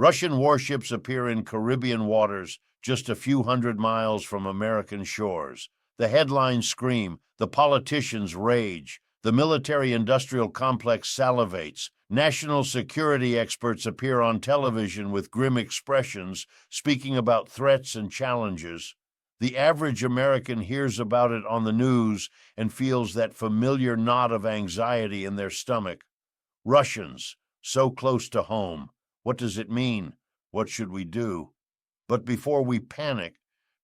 Russian warships appear in Caribbean waters just a few hundred miles from American shores. The headlines scream, the politicians rage, the military-industrial complex salivates, national security experts appear on television with grim expressions, speaking about threats and challenges. The average American hears about it on the news and feels that familiar knot of anxiety in their stomach. Russians, so close to home. What does it mean? What should we do? But before we panic,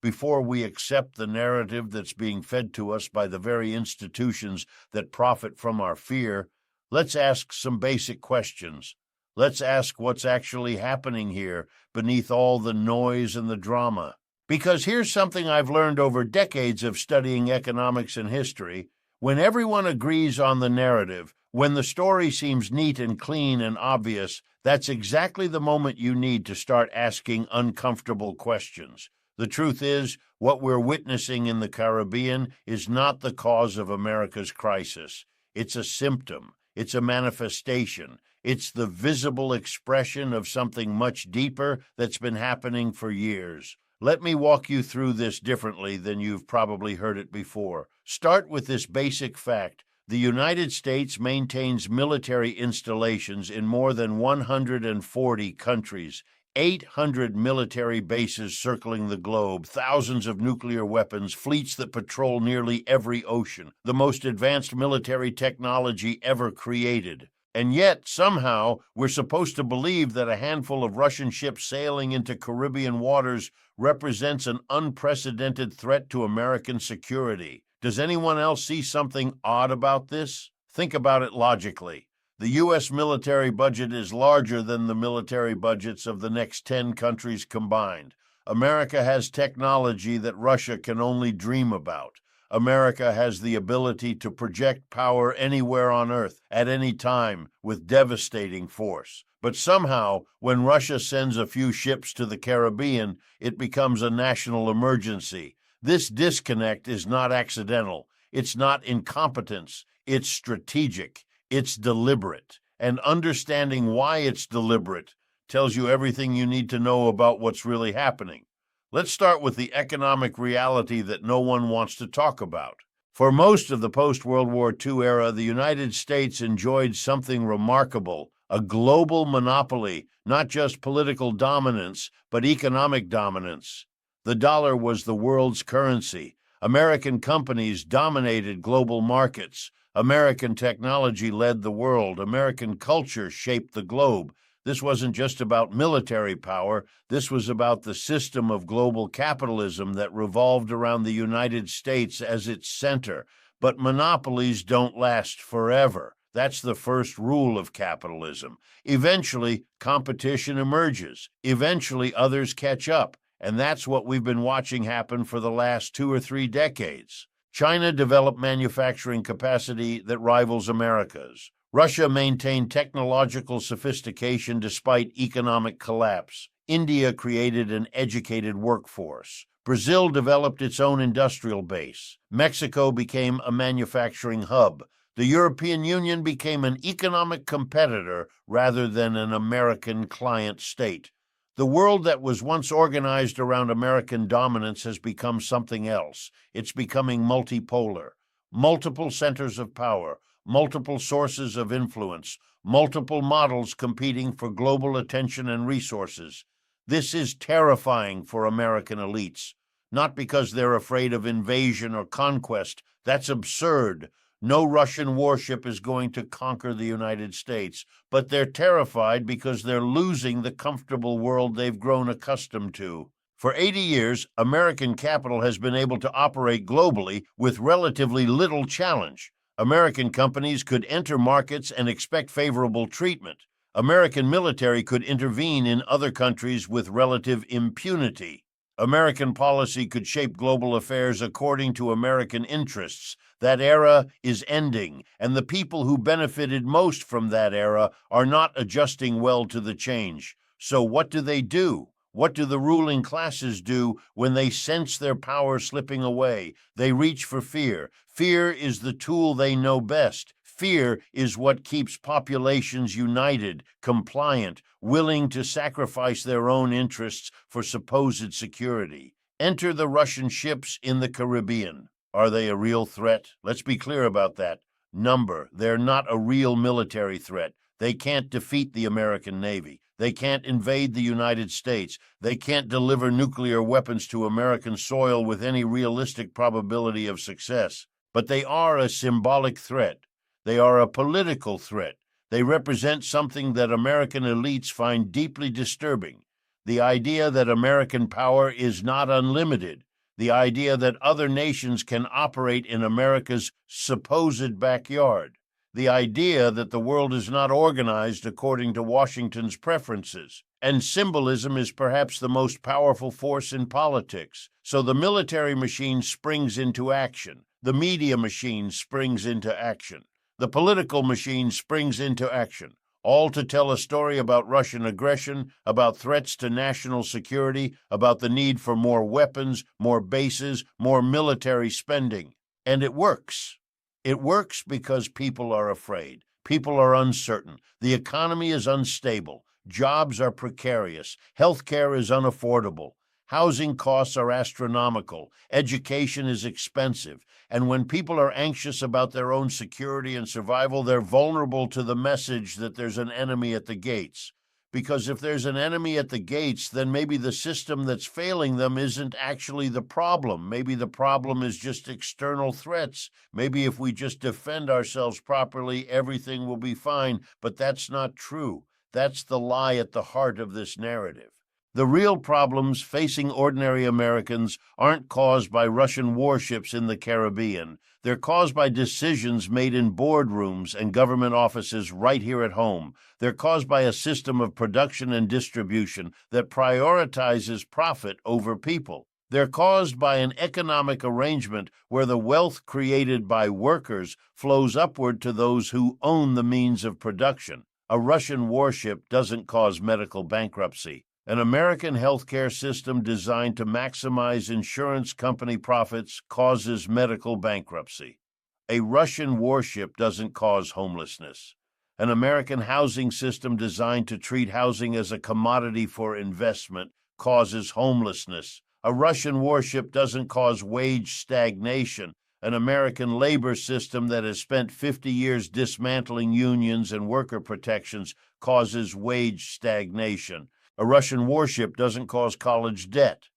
before we accept the narrative that's being fed to us by the very institutions that profit from our fear, let's ask some basic questions. Let's ask what's actually happening here beneath all the noise and the drama. Because here's something I've learned over decades of studying economics and history. When everyone agrees on the narrative, when the story seems neat and clean and obvious, that's exactly the moment you need to start asking uncomfortable questions. The truth is, what we're witnessing in the Caribbean is not the cause of America's crisis. It's a symptom. It's a manifestation. It's the visible expression of something much deeper that's been happening for years. Let me walk you through this differently than you've probably heard it before. Start with this basic fact. The United States maintains military installations in more than 140 countries, 800 military bases circling the globe, thousands of nuclear weapons, fleets that patrol nearly every ocean, the most advanced military technology ever created. And yet, somehow, we're supposed to believe that a handful of Russian ships sailing into Caribbean waters represents an unprecedented threat to American security. Does anyone else see something odd about this? Think about it logically. The U.S. military budget is larger than the military budgets of the next 10 countries combined. America has technology that Russia can only dream about. America has the ability to project power anywhere on Earth, at any time, with devastating force. But somehow, when Russia sends a few ships to the Caribbean, it becomes a national emergency. This disconnect is not accidental. It's not incompetence. It's strategic. It's deliberate. And understanding why it's deliberate tells you everything you need to know about what's really happening. Let's start with the economic reality that no one wants to talk about. For most of the post-World War II era, the United States enjoyed something remarkable, a global monopoly, not just political dominance, but economic dominance. The dollar was the world's currency. American companies dominated global markets. American technology led the world. American culture shaped the globe. This wasn't just about military power. This was about the system of global capitalism that revolved around the United States as its center. But monopolies don't last forever. That's the first rule of capitalism. Eventually, competition emerges. Eventually, others catch up. And that's what we've been watching happen for the last 2 or 3 decades. China developed manufacturing capacity that rivals America's. Russia maintained technological sophistication despite economic collapse. India created an educated workforce. Brazil developed its own industrial base. Mexico became a manufacturing hub. The European Union became an economic competitor rather than an American client state. The world that was once organized around American dominance has become something else. It's becoming multipolar. Multiple centers of power, multiple sources of influence, multiple models competing for global attention and resources. This is terrifying for American elites, not because they're afraid of invasion or conquest. That's absurd. No Russian warship is going to conquer the United States, but they're terrified because they're losing the comfortable world they've grown accustomed to. For 80 years, American capital has been able to operate globally with relatively little challenge. American companies could enter markets and expect favorable treatment. American military could intervene in other countries with relative impunity. American policy could shape global affairs according to American interests. That era is ending, and the people who benefited most from that era are not adjusting well to the change. So what do? What do the ruling classes do when they sense their power slipping away? They reach for fear. Fear is the tool they know best. Fear is what keeps populations united, compliant, willing to sacrifice their own interests for supposed security. Enter the Russian ships in the Caribbean. Are they a real threat? Let's be clear about that. Number, they're not a real military threat. They can't defeat the American Navy. They can't invade the United States. They can't deliver nuclear weapons to American soil with any realistic probability of success. But they are a symbolic threat. They are a political threat. They represent something that American elites find deeply disturbing. The idea that American power is not unlimited. The idea that other nations can operate in America's supposed backyard. The idea that the world is not organized according to Washington's preferences. And symbolism is perhaps the most powerful force in politics. So the military machine springs into action. The media machine springs into action. The political machine springs into action, all to tell a story about Russian aggression, about threats to national security, about the need for more weapons, more bases, more military spending. And it works. It works because people are afraid. People are uncertain. The economy is unstable. Jobs are precarious. Healthcare is unaffordable. Housing costs are astronomical. Education is expensive. And when people are anxious about their own security and survival, they're vulnerable to the message that there's an enemy at the gates. Because if there's an enemy at the gates, then maybe the system that's failing them isn't actually the problem. Maybe the problem is just external threats. Maybe if we just defend ourselves properly, everything will be fine. But that's not true. That's the lie at the heart of this narrative. The real problems facing ordinary Americans aren't caused by Russian warships in the Caribbean. They're caused by decisions made in boardrooms and government offices right here at home. They're caused by a system of production and distribution that prioritizes profit over people. They're caused by an economic arrangement where the wealth created by workers flows upward to those who own the means of production. A Russian warship doesn't cause medical bankruptcy. An American healthcare system designed to maximize insurance company profits causes medical bankruptcy. A Russian warship doesn't cause homelessness. An American housing system designed to treat housing as a commodity for investment causes homelessness. A Russian warship doesn't cause wage stagnation. An American labor system that has spent 50 years dismantling unions and worker protections causes wage stagnation. A Russian warship doesn't cause college debt.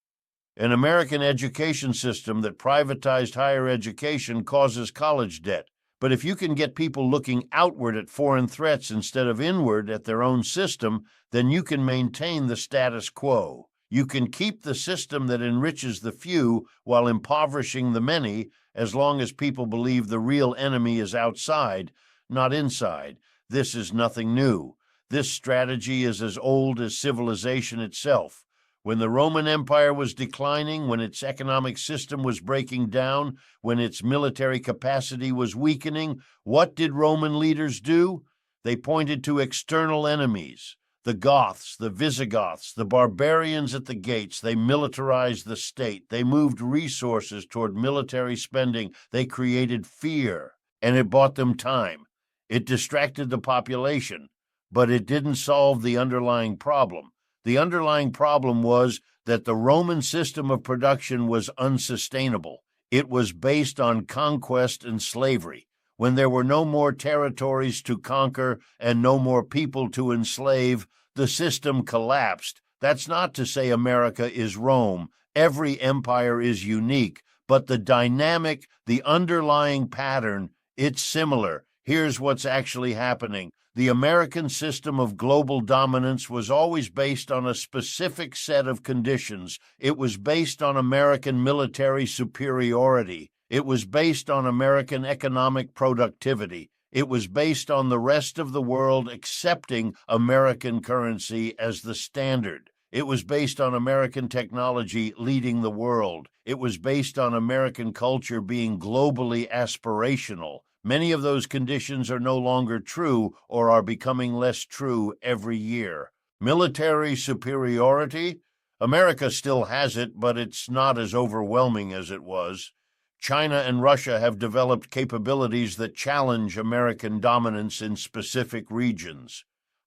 An American education system that privatized higher education causes college debt. But if you can get people looking outward at foreign threats instead of inward at their own system, then you can maintain the status quo. You can keep the system that enriches the few while impoverishing the many, as long as people believe the real enemy is outside, not inside. This is nothing new. This strategy is as old as civilization itself. When the Roman Empire was declining, when its economic system was breaking down, when its military capacity was weakening, what did Roman leaders do? They pointed to external enemies. The Goths, the Visigoths, the barbarians at the gates. They militarized the state. They moved resources toward military spending. They created fear, and it bought them time. It distracted the population. But it didn't solve the underlying problem. The underlying problem was that the Roman system of production was unsustainable. It was based on conquest and slavery. When there were no more territories to conquer and no more people to enslave, the system collapsed. That's not to say America is Rome. Every empire is unique, but the dynamic, the underlying pattern, it's similar. Here's what's actually happening. The American system of global dominance was always based on a specific set of conditions. It was based on American military superiority. It was based on American economic productivity. It was based on the rest of the world accepting American currency as the standard. It was based on American technology leading the world. It was based on American culture being globally aspirational. Many of those conditions are no longer true or are becoming less true every year. Military superiority? America still has it, but it's not as overwhelming as it was. China and Russia have developed capabilities that challenge American dominance in specific regions.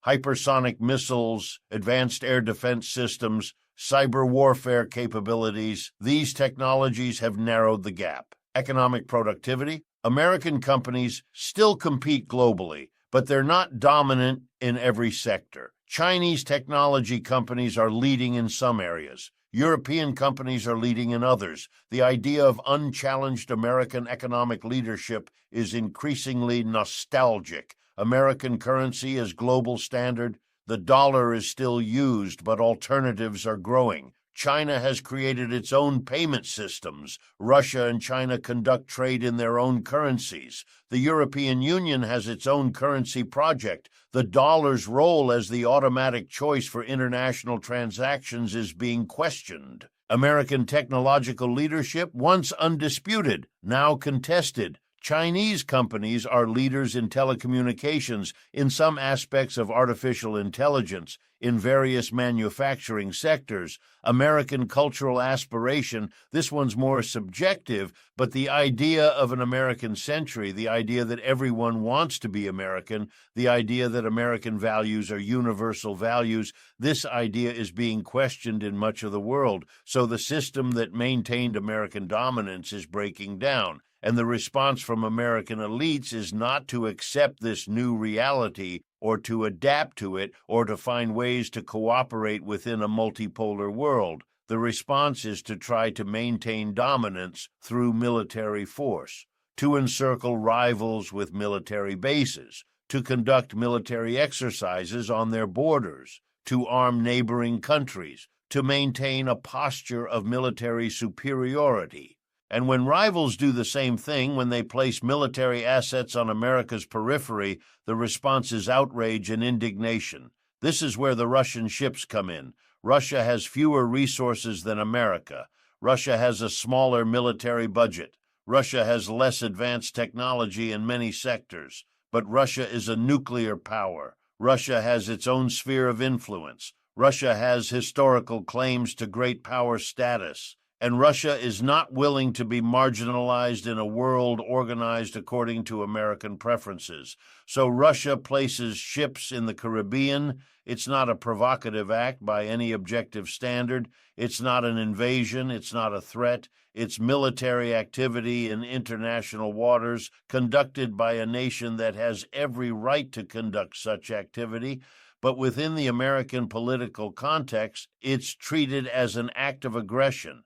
Hypersonic missiles, advanced air defense systems, cyber warfare capabilities, these technologies have narrowed the gap. Economic productivity, American companies still compete globally, but they're not dominant in every sector. Chinese technology companies are leading in some areas. European companies are leading in others. The idea of unchallenged American economic leadership is increasingly nostalgic. American currency is global standard. The dollar is still used, but alternatives are growing. China has created its own payment systems. Russia and China conduct trade in their own currencies. The European Union has its own currency project. The dollar's role as the automatic choice for international transactions is being questioned. American technological leadership, once undisputed, now contested. Chinese companies are leaders in telecommunications, in some aspects of artificial intelligence, in various manufacturing sectors. American cultural aspiration, this one's more subjective, but the idea of an American century, the idea that everyone wants to be American, the idea that American values are universal values, this idea is being questioned in much of the world. So the system that maintained American dominance is breaking down. And the response from American elites is not to accept this new reality or to adapt to it or to find ways to cooperate within a multipolar world. The response is to try to maintain dominance through military force, to encircle rivals with military bases, to conduct military exercises on their borders, to arm neighboring countries, to maintain a posture of military superiority. And when rivals do the same thing, when they place military assets on America's periphery, the response is outrage and indignation. This is where the Russian ships come in. Russia has fewer resources than America. Russia has a smaller military budget. Russia has less advanced technology in many sectors. But Russia is a nuclear power. Russia has its own sphere of influence. Russia has historical claims to great power status. And Russia is not willing to be marginalized in a world organized according to American preferences. So Russia places ships in the Caribbean. It's not a provocative act by any objective standard. It's not an invasion. It's not a threat. It's military activity in international waters conducted by a nation that has every right to conduct such activity. But within the American political context, it's treated as an act of aggression.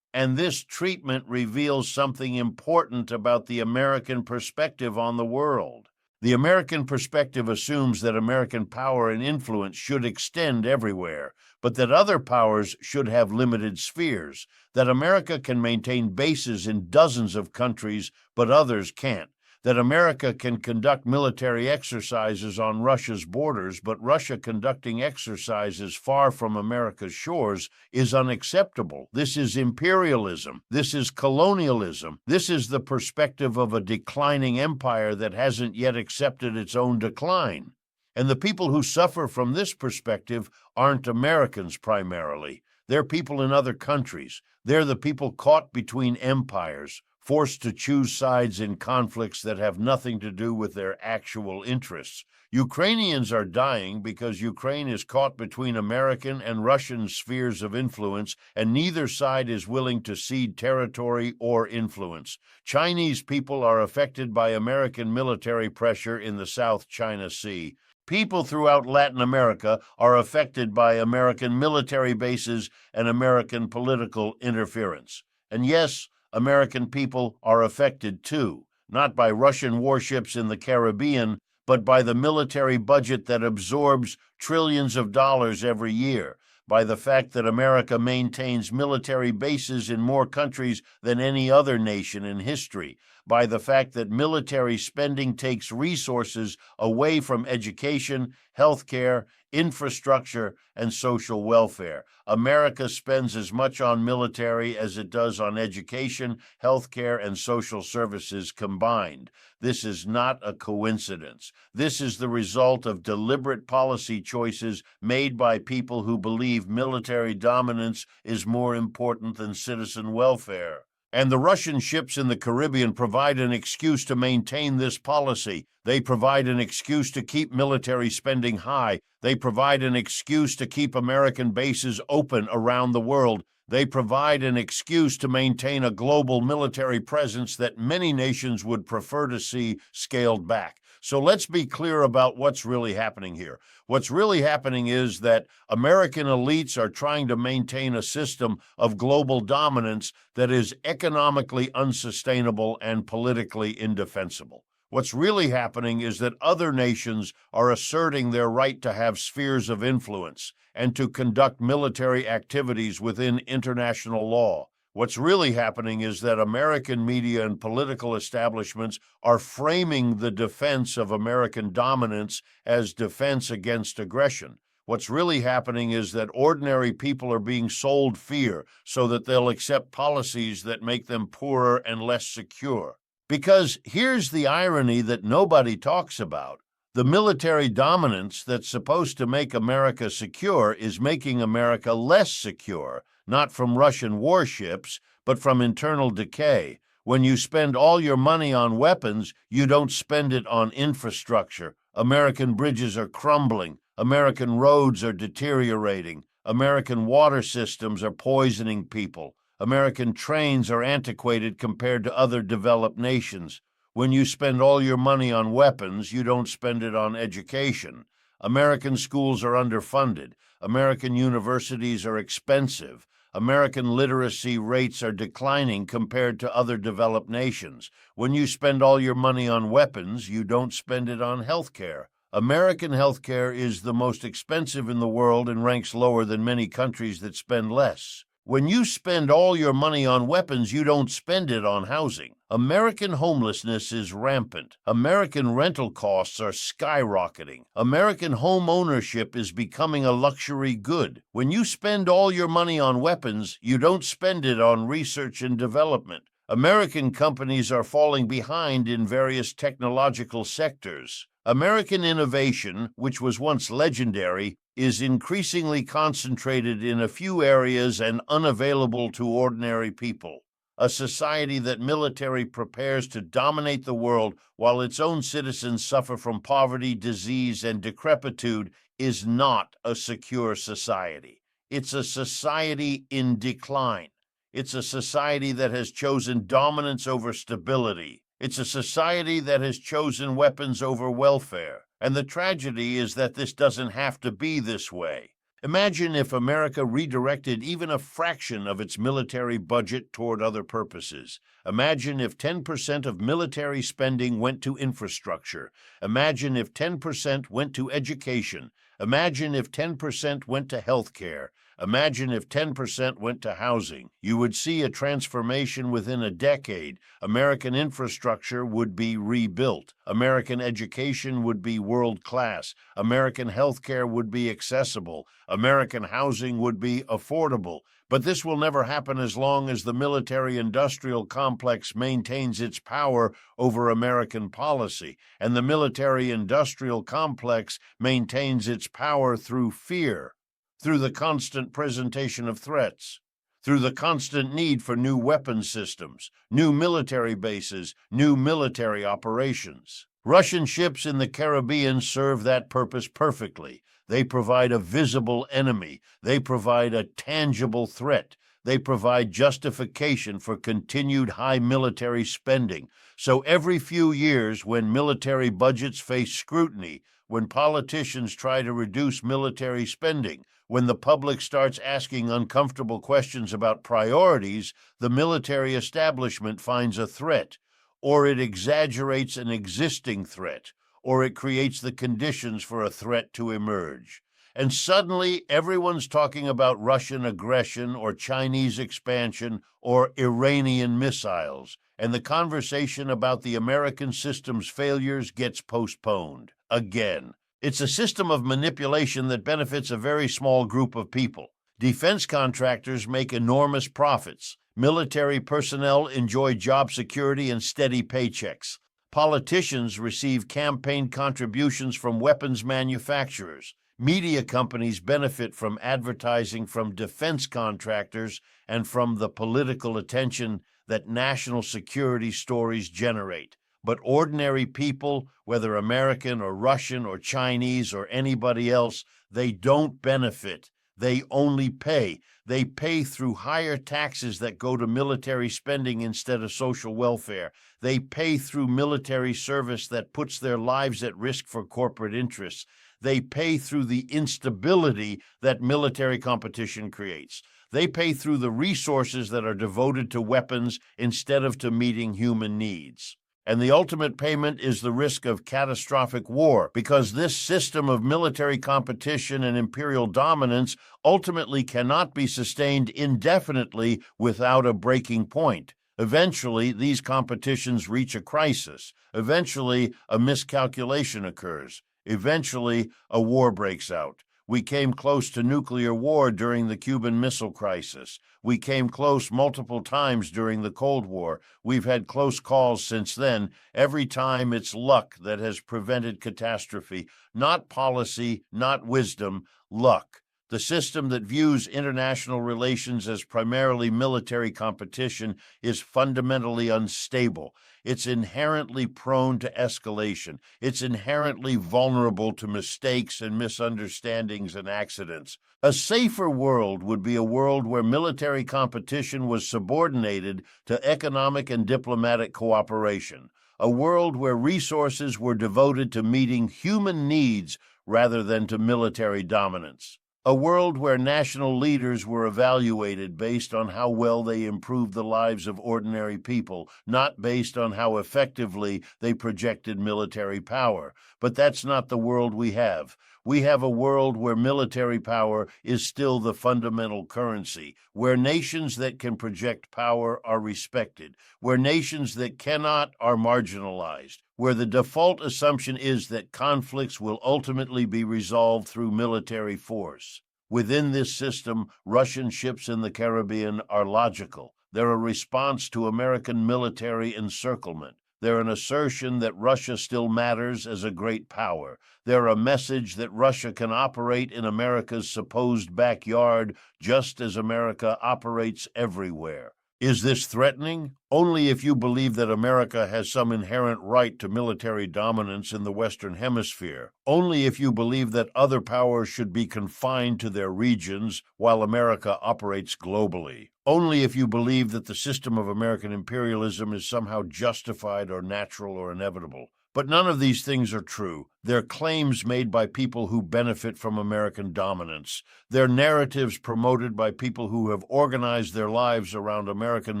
And this treatment reveals something important about the American perspective on the world. The American perspective assumes that American power and influence should extend everywhere, but that other powers should have limited spheres, that America can maintain bases in dozens of countries, but others can't, that America can conduct military exercises on Russia's borders, but Russia conducting exercises far from America's shores is unacceptable. This is imperialism. This is colonialism. This is the perspective of a declining empire that hasn't yet accepted its own decline. And the people who suffer from this perspective aren't Americans primarily. They're people in other countries. They're the people caught between empires, forced to choose sides in conflicts that have nothing to do with their actual interests. Ukrainians are dying because Ukraine is caught between American and Russian spheres of influence, and neither side is willing to cede territory or influence. Chinese people are affected by American military pressure in the South China Sea. People throughout Latin America are affected by American military bases and American political interference. And yes, American people are affected too, not by Russian warships in the Caribbean, but by the military budget that absorbs trillions of dollars every year, by the fact that America maintains military bases in more countries than any other nation in history, by the fact that military spending takes resources away from education, healthcare, infrastructure, and social welfare. America spends as much on military as it does on education, healthcare, and social services combined. This is not a coincidence. This is the result of deliberate policy choices made by people who believe military dominance is more important than citizen welfare. And the Russian ships in the Caribbean provide an excuse to maintain this policy. They provide an excuse to keep military spending high. They provide an excuse to keep American bases open around the world. They provide an excuse to maintain a global military presence that many nations would prefer to see scaled back. So let's be clear about what's really happening here. What's really happening is that American elites are trying to maintain a system of global dominance that is economically unsustainable and politically indefensible. What's really happening is that other nations are asserting their right to have spheres of influence and to conduct military activities within international law. What's really happening is that American media and political establishments are framing the defense of American dominance as defense against aggression. What's really happening is that ordinary people are being sold fear so that they'll accept policies that make them poorer and less secure. Because here's the irony that nobody talks about. The military dominance that's supposed to make America secure is making America less secure, not from Russian warships, but from internal decay. When you spend all your money on weapons, you don't spend it on infrastructure. American bridges are crumbling. American roads are deteriorating. American water systems are poisoning people. American trains are antiquated compared to other developed nations. When you spend all your money on weapons, you don't spend it on education. American schools are underfunded. American universities are expensive. American literacy rates are declining compared to other developed nations. When you spend all your money on weapons, you don't spend it on health care. American health care is the most expensive in the world and ranks lower than many countries that spend less. When you spend all your money on weapons, you don't spend it on housing. American homelessness is rampant. American rental costs are skyrocketing. American home ownership is becoming a luxury good. When you spend all your money on weapons, you don't spend it on research and development. American companies are falling behind in various technological sectors. American innovation, which was once legendary, is increasingly concentrated in a few areas and unavailable to ordinary people. A society that military prepares to dominate the world while its own citizens suffer from poverty, disease, and decrepitude is not a secure society. It's a society in decline. It's a society that has chosen dominance over stability. It's a society that has chosen weapons over welfare. And the tragedy is that this doesn't have to be this way. Imagine if America redirected even a fraction of its military budget toward other purposes. Imagine if 10% of military spending went to infrastructure. Imagine if 10% went to education. Imagine if 10% went to health care. Imagine if 10% went to housing. You would see a transformation within a decade. American infrastructure would be rebuilt. American education would be world-class. American healthcare would be accessible. American housing would be affordable. But this will never happen as long as the military-industrial complex maintains its power over American policy, and the military-industrial complex maintains its power through fear, through the constant presentation of threats, through the constant need for new weapon systems, new military bases, new military operations. Russian ships in the Caribbean serve that purpose perfectly. They provide a visible enemy. They provide a tangible threat. They provide justification for continued high military spending. So every few years, when military budgets face scrutiny, when politicians try to reduce military spending, when the public starts asking uncomfortable questions about priorities, the military establishment finds a threat, or it exaggerates an existing threat, or it creates the conditions for a threat to emerge. And suddenly, everyone's talking about Russian aggression or Chinese expansion or Iranian missiles, and the conversation about the American system's failures gets postponed again. It's a system of manipulation that benefits a very small group of people. Defense contractors make enormous profits. Military personnel enjoy job security and steady paychecks. Politicians receive campaign contributions from weapons manufacturers. Media companies benefit from advertising from defense contractors and from the political attention that national security stories generate. But ordinary people, whether American or Russian or Chinese or anybody else, they don't benefit. They only pay. They pay through higher taxes that go to military spending instead of social welfare. They pay through military service that puts their lives at risk for corporate interests. They pay through the instability that military competition creates. They pay through the resources that are devoted to weapons instead of to meeting human needs. And the ultimate payment is the risk of catastrophic war, because this system of military competition and imperial dominance ultimately cannot be sustained indefinitely without a breaking point. Eventually, these competitions reach a crisis. Eventually, a miscalculation occurs. Eventually, a war breaks out. We came close to nuclear war during the Cuban Missile Crisis. We came close multiple times during the Cold War. We've had close calls since then. Every time it's luck that has prevented catastrophe. Not policy, not wisdom, luck. The system that views international relations as primarily military competition is fundamentally unstable. It's inherently prone to escalation. It's inherently vulnerable to mistakes and misunderstandings and accidents. A safer world would be a world where military competition was subordinated to economic and diplomatic cooperation. A world where resources were devoted to meeting human needs rather than to military dominance. A world where national leaders were evaluated based on how well they improved the lives of ordinary people, not based on how effectively they projected military power. But that's not the world we have. We have a world where military power is still the fundamental currency, where nations that can project power are respected, where nations that cannot are marginalized, where the default assumption is that conflicts will ultimately be resolved through military force. Within this system, Russian ships in the Caribbean are logical. They're a response to American military encirclement. They're an assertion that Russia still matters as a great power. They're a message that Russia can operate in America's supposed backyard just as America operates everywhere. Is this threatening? Only if you believe that America has some inherent right to military dominance in the Western Hemisphere. Only if you believe that other powers should be confined to their regions while America operates globally. Only if you believe that the system of American imperialism is somehow justified or natural or inevitable. But none of these things are true. They're claims made by people who benefit from American dominance. They're narratives promoted by people who have organized their lives around American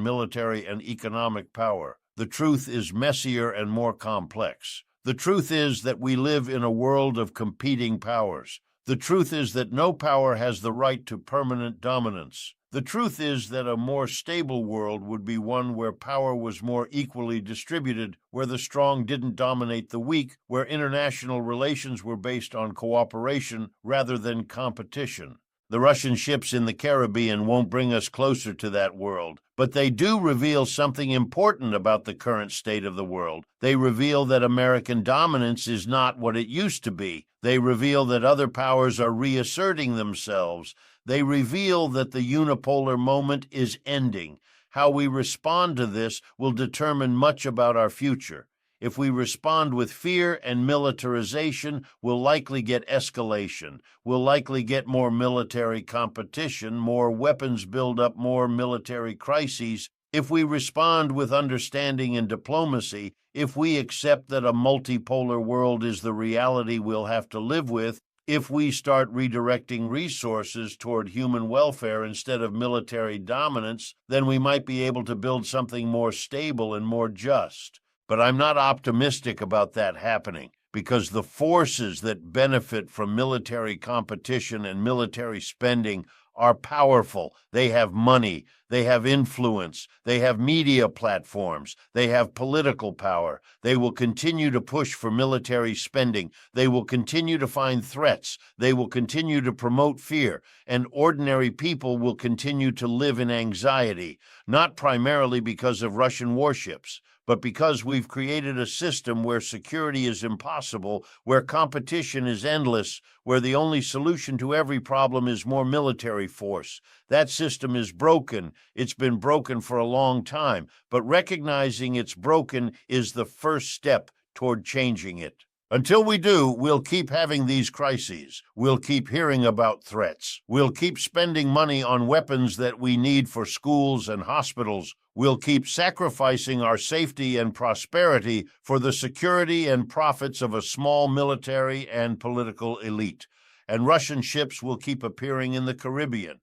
military and economic power. The truth is messier and more complex. The truth is that we live in a world of competing powers. The truth is that no power has the right to permanent dominance. The truth is that a more stable world would be one where power was more equally distributed, where the strong didn't dominate the weak, where international relations were based on cooperation rather than competition. The Russian ships in the Caribbean won't bring us closer to that world, but they do reveal something important about the current state of the world. They reveal that American dominance is not what it used to be. They reveal that other powers are reasserting themselves. They reveal that the unipolar moment is ending. How we respond to this will determine much about our future. If we respond with fear and militarization, we'll likely get escalation. We'll likely get more military competition, more weapons buildup, more military crises. If we respond with understanding and diplomacy, if we accept that a multipolar world is the reality we'll have to live with, if we start redirecting resources toward human welfare instead of military dominance, then we might be able to build something more stable and more just. But I'm not optimistic about that happening, because the forces that benefit from military competition and military spending are powerful. They have money, they have influence, they have media platforms, they have political power. They will continue to push for military spending. They will continue to find threats. They will continue to promote fear, and ordinary people will continue to live in anxiety, not primarily because of Russian warships, but because we've created a system where security is impossible, where competition is endless, where the only solution to every problem is more military force. That system is broken. It's been broken for a long time, but recognizing it's broken is the first step toward changing it. Until we do, we'll keep having these crises. We'll keep hearing about threats. We'll keep spending money on weapons that we need for schools and hospitals. We'll keep sacrificing our safety and prosperity for the security and profits of a small military and political elite. And Russian ships will keep appearing in the Caribbean.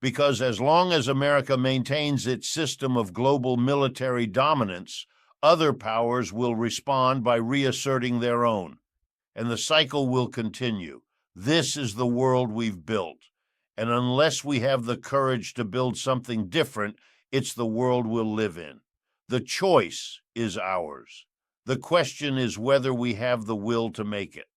Because as long as America maintains its system of global military dominance, other powers will respond by reasserting their own, and the cycle will continue. This is the world we've built, and unless we have the courage to build something different, it's the world we'll live in. The choice is ours. The question is whether we have the will to make it.